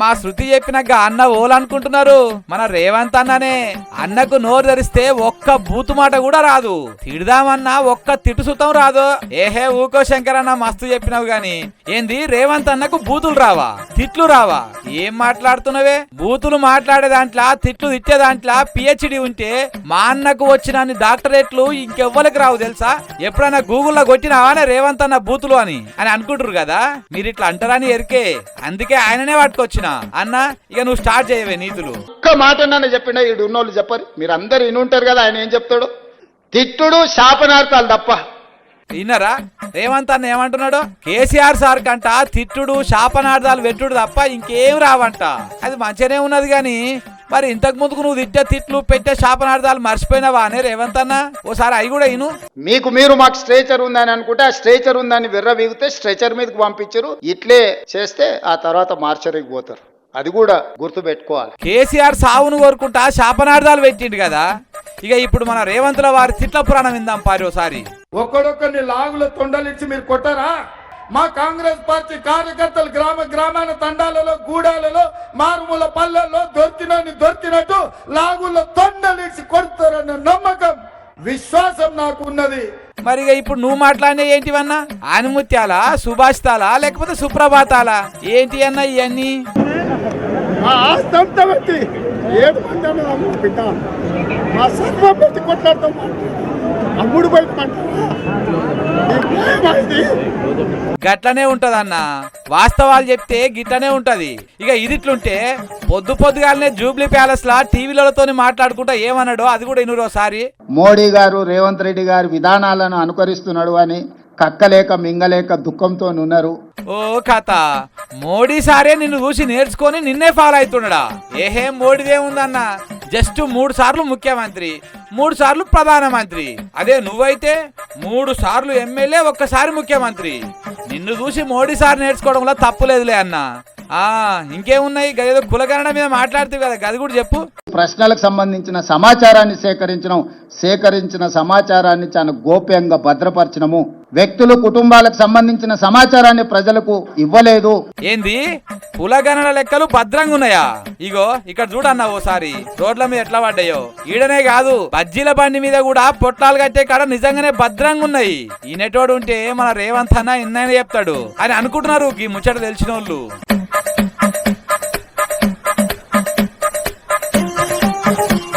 మా శృతి చెప్పినాక అన్న ఓలనుకుంటున్నారు. మన రేవంత్ అన్ననే. అన్నకు నోరు ధరిస్తే ఒక్క బూతు మాట కూడా రాదు. తిడదామన్నా ఒక్క తిట్టు సుతం రాదు. ఏహే ఊకో శంకర్ అన్న, మస్తు చెప్పినావు గాని ఏంది రేవంత్ అన్నకు బూతులు రావా, తిట్లు రావా? ఏం మాట్లాడుతున్నావే? బూతులు మాట్లాడే దాంట్లో, తిట్లు తిట్టే దాంట్లో పిహెచ్డి ఉంటే మా అన్నకు వచ్చిన డాక్టరేట్లు ఇంకెవ్వరికి రావు తెలుసా? ఎప్పుడన్నా గూగుల్లో కొట్టినావానే రేవంత్ అన్న బూతులు అని అనుకుంటారు కదా. మీరు ఇట్లా అంటారని ఎరికే, అందుకే ఆయననే పట్టుకొచ్చిన. అన్న ఇక నువ్వు స్టార్ట్ చేయవే నీతులు. ఒక్క మాట నన్ను చెప్పిన ఈడు ఉన్నోళ్ళు చెప్పరు, మీరు అందరు వినుంటారు కదా ఆయన ఏం చెప్తాడు. తిట్టుడు శాపనార్థాలు తప్ప. విన్నారా రేవంత్ అన్న ఏమంటున్నాడు? కేసీఆర్ సార్ కంట తిట్టుడు శాపనార్థాలు పెట్టుడు తప్ప ఇంకేం రావంట. అది మంచిగానే ఉన్నది గాని మరి ఇంతకు ముందుకు నువ్వు తిట్టే తిట్లు పెట్టే శాపనార్థాలు మర్చిపోయినావా అనే రేవంత్ అన్న? ఓసారి అవి కూడా ఇను. మీరు మాకు స్ట్రేచర్ ఉందని అనుకుంటే ఆ స్ట్రేచర్ ఉందని విర్ర వీగితే స్ట్రెచర్ మీదకి పంపించారు. ఇట్లే చేస్తే ఆ తర్వాత మార్చరికి పోతారు. అది కూడా గుర్తు పెట్టుకోవాలి. కేసీఆర్ సావును కోరుకుంటా శాపనార్థాలు పెట్టిండు కదా. ఇక ఇప్పుడు మన రేవంత్ల వారి తిట్ల పురాణం విందాం పారి ఒకసారి. ఒక్కడొక్కరిని లాగుల తొండలిచ్చి మీరు కొట్టారా? మా కాంగ్రెస్ పార్టీ కార్యకర్తలు గ్రామాన తండాలలో, గూడాలలో, మారుమూల పల్లెల్లో దొరికినట్టు లాగుల తొండలిచ్చి కొడతారన్న నమ్మకం, విశ్వాసం నాకు ఉన్నది. మరి ఇప్పుడు నువ్వు మాట్లాడిన ఏంటివన్నా? ఆనుముత్యాలా, సుభాషితాలా, లేకపోతే సుప్రభాతాలా ఏంటి అన్న ఇవన్నీ? గట్లనే ఉంటదన్న, వాస్తవాలు చెప్తే గిట్లనే ఉంటది. ఇక ఇదిట్లుంటే పొద్దుగాలనే జూబ్లీ ప్యాలెస్ లా టీవీలతో మాట్లాడుకుంటా ఏమన్నాడో అది కూడా ఇనురోసారి. మోడీ గారు రేవంత్ రెడ్డి గారి విధానాలను అనుకరిస్తున్నాడు అని కక్కలేక మింగలేక దుఃఖంతో ఉన్నారు. ఓ కథ, మోడీ సారే నిన్ను చూసి నేర్చుకొని నిన్నే ఫాలో అవుతున్నాడా? ఏహేం మోడీదేముందన్న, జస్ట్ 3 సార్లు ముఖ్యమంత్రి, 3 సార్లు ప్రధానమంత్రి. అదే నువ్వైతే 3 సార్లు ఎమ్మెల్యే, 1 సారి ముఖ్యమంత్రి. నిన్ను చూసి మోడీ సార్ నేర్చుకోవడంలో తప్పులేదులే అన్న. ఇంకేమున్నాయి? గదేదో కులగణన మీద మాట్లాడుతూ కదా, గది కూడా చెప్పు. ప్రశ్నలకు సంబంధించిన సమాచారాన్ని సేకరించిన సమాచారాన్ని చాలా గోప్యంగా భద్రపరచడము, వ్యక్తులు కుటుంబాలకు సంబంధించిన సమాచారాన్ని ప్రజలకు ఇవ్వలేదు. ఏంది కులగణన లెక్కలు భద్రంగా ఉన్నాయా? ఇగో ఇక్కడ చూడన్నా ఓసారి రోడ్ల మీద ఎట్లా పడ్డాయో. ఈడనే కాదు బజ్జీల బండి మీద కూడా పొట్లాలు కట్టే కాడ నిజంగానే భద్రంగా ఉన్నాయి. ఈ నెటోడు ఉంటే మన రేవంత్ అన్న ఇన్నైనా చెప్తాడు అని అనుకుంటున్నారు ఈ ముచ్చట తెలిసిన వాళ్ళు.